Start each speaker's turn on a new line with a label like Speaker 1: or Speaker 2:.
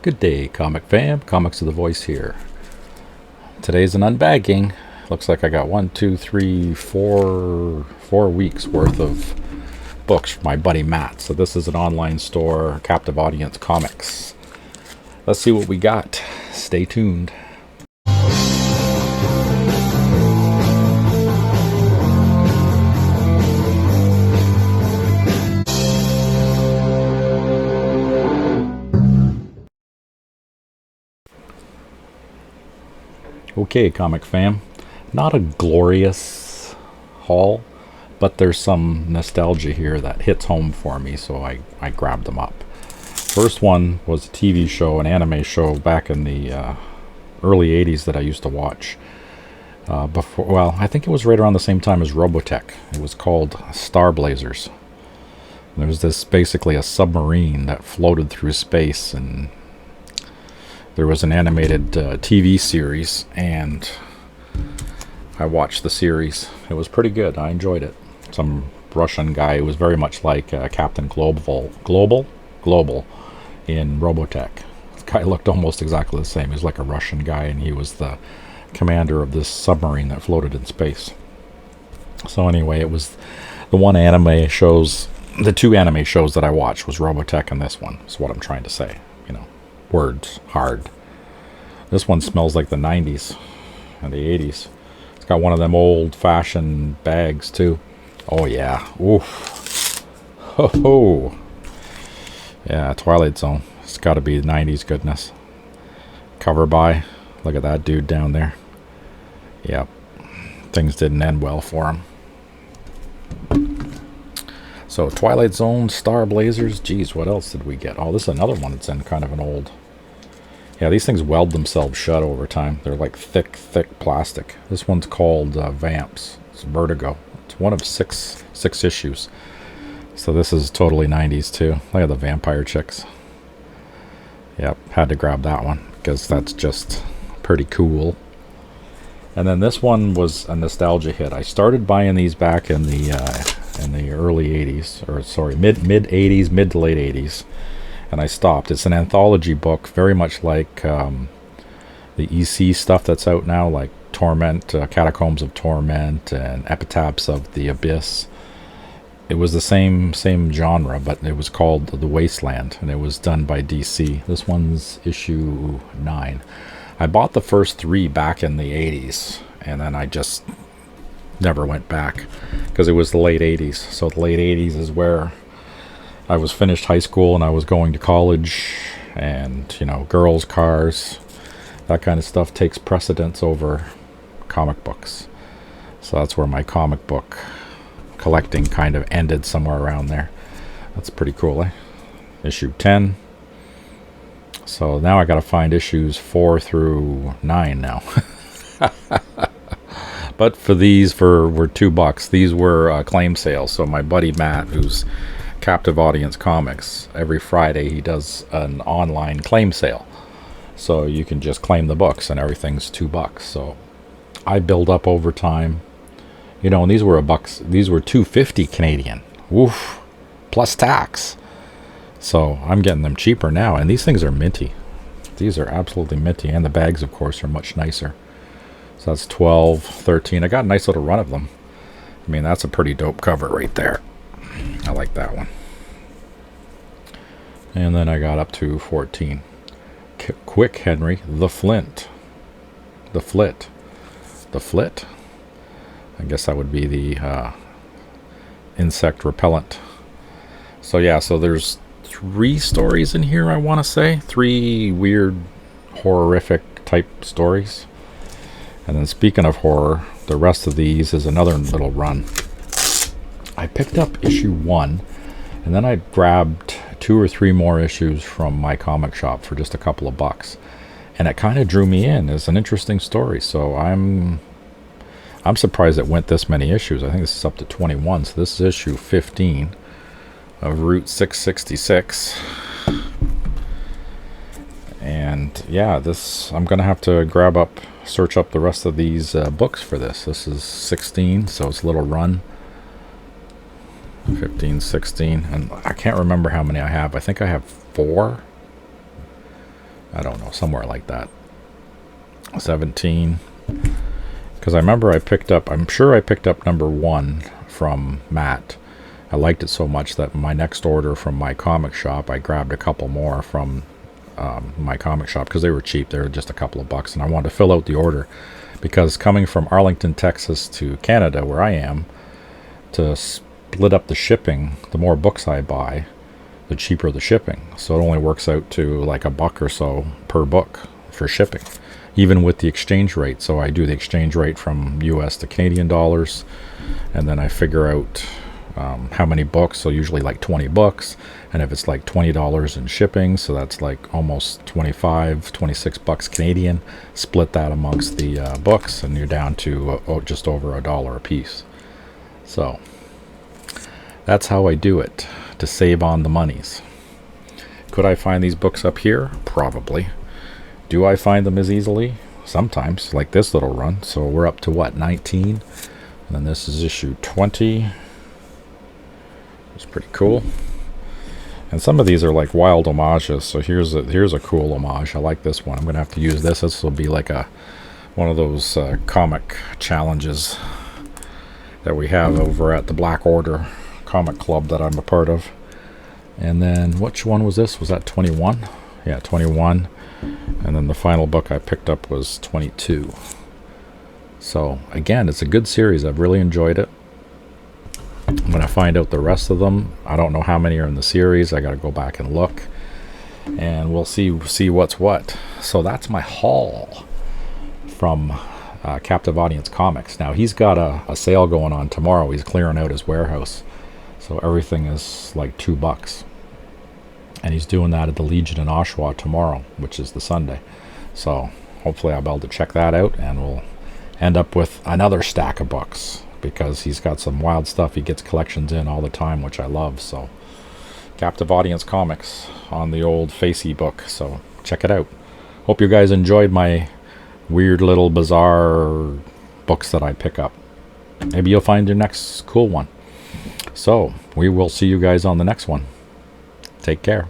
Speaker 1: Good day, comic fam. Comics of the Voice here. Today's an unbagging. Looks like I got 4 weeks worth of books from my buddy Matt. So this is an online store, Captive Audience Comics. Let's see what we got. Stay tuned. Okay, comic fam. Not a glorious haul, but there's some nostalgia here that hits home for me, so I grabbed them up. First one was a TV show, an anime show back in the early 80s that I used to watch. I think it was right around the same time as Robotech. It was called Star Blazers. There was basically a submarine that floated through space, and there was an animated TV series, and I watched the series. It was pretty good. I enjoyed it. Some Russian guy who was very much like Captain Global in Robotech. The guy looked almost exactly the same. He was like a Russian guy, and he was the commander of this submarine that floated in space. So anyway, it was the two anime shows that I watched was Robotech and this one. That's what I'm trying to say. Words hard. This one smells like the 90s and the 80s. It's got one of them old-fashioned bags too. Oh yeah. Oof. Ho ho. Yeah, Twilight Zone. It's got to be 90s goodness. Cover by. Look at that dude down there. Yep. Things didn't end well for him. So Twilight Zone, Star Blazers. Geez, what else did we get? Oh, this is another one that's in kind of an old... Yeah, these things weld themselves shut over time. They're like thick plastic. This one's called Vamps. It's Vertigo. It's one of six issues. So this is totally 90s too. Look at the vampire chicks. Yep, had to grab that one because that's just pretty cool. And then this one was a nostalgia hit. I started buying these back in the early 80s, or sorry, mid 80s, mid to late 80s, and I stopped. It's an anthology book, very much like the EC stuff that's out now, like Torment, Catacombs of Torment, and Epitaphs of the Abyss. It was the same genre, but it was called The Wasteland, and it was done by DC. This one's issue 9. I bought the first 3 back in the 80s, and then I just never went back because it was the late 80s. So the late 80s is where I was finished high school and I was going to college, and girls, cars, that kind of stuff takes precedence over comic books. So that's where my comic book collecting kind of ended, somewhere around there. That's pretty cool, eh? Issue 10. So now I gotta find issues 4 through 9 now. But for these were $2. These were claim sales. So my buddy Matt, who's Captive Audience Comics, every Friday he does an online claim sale. So you can just claim the books and everything's $2. So I build up over time. And these were $1. These were $2.50 Canadian. Woof. Plus tax. So I'm getting them cheaper now, and these things are minty. These are absolutely minty, and the bags, of course, are much nicer. So that's 12, 13. I got a nice little run of them. I mean, that's a pretty dope cover right there. I like that one. And then I got up to 14. Quick Henry, The Flint. The Flit. The Flit? I guess that would be the insect repellent. So yeah, so there's 3 stories in here, I want to say. 3 weird, horrific type stories. And then speaking of horror, the rest of these is another little run. I picked up issue 1, and then I grabbed 2 or 3 more issues from my comic shop for just a couple of bucks. And it kind of drew me in. It's an interesting story, so I'm surprised it went this many issues. I think this is up to 21, so this is issue 15 of Route 666. And yeah, I'm gonna have to search up the rest of these books for this. This is 16, so it's a little run. 15, 16, and I can't remember how many I have. I think I have 4. I don't know, somewhere like that. 17. Because I remember I'm sure I picked up number 1 from Matt. I liked it so much that my next order from my comic shop, I grabbed a couple more from my comic shop because they were cheap. They were just a couple of bucks, and I wanted to fill out the order because coming from Arlington, Texas to Canada, where I am, to split up the shipping, the more books I buy, the cheaper the shipping. So it only works out to like a buck or so per book for shipping, even with the exchange rate. So I do the exchange rate from US to Canadian dollars, and then I figure out how many books. So usually like 20 books, and if it's like $20 in shipping, so that's like almost 26 bucks Canadian, split that amongst the books, and you're down to just over $1 a piece. So that's how I do it to save on the monies. Could I find these books up here? Probably. Do I find them as easily? Sometimes, like this little run. So we're up to what, 19? And then this is issue 20. It's pretty cool. And some of these are like wild homages. So here's a cool homage. I like this one. I'm gonna have to use this. This will be like one of those comic challenges that we have over at the Black Order comic club that I'm a part of. And then which one was this? Was that 21? Yeah, 21. And then the final book I picked up was 22. So again, it's a good series. I've really enjoyed it. I'm going to find out the rest of them. I don't know how many are in the series. I got to go back and look, and we'll see what's what. So that's my haul from Captive Audience Comics. Now he's got a sale going on tomorrow. He's clearing out his warehouse, so everything is like $2, and he's doing that at the Legion in Oshawa tomorrow, which is the Sunday. So hopefully I'll be able to check that out, and we'll end up with another stack of books, because he's got some wild stuff. He gets collections in all the time, which I love. So Captive Audience Comics on the old Facey book, so check it out. Hope you guys enjoyed my weird little bizarre books that I pick up. Maybe you'll find your next cool one. So we will see you guys on the next one. Take care.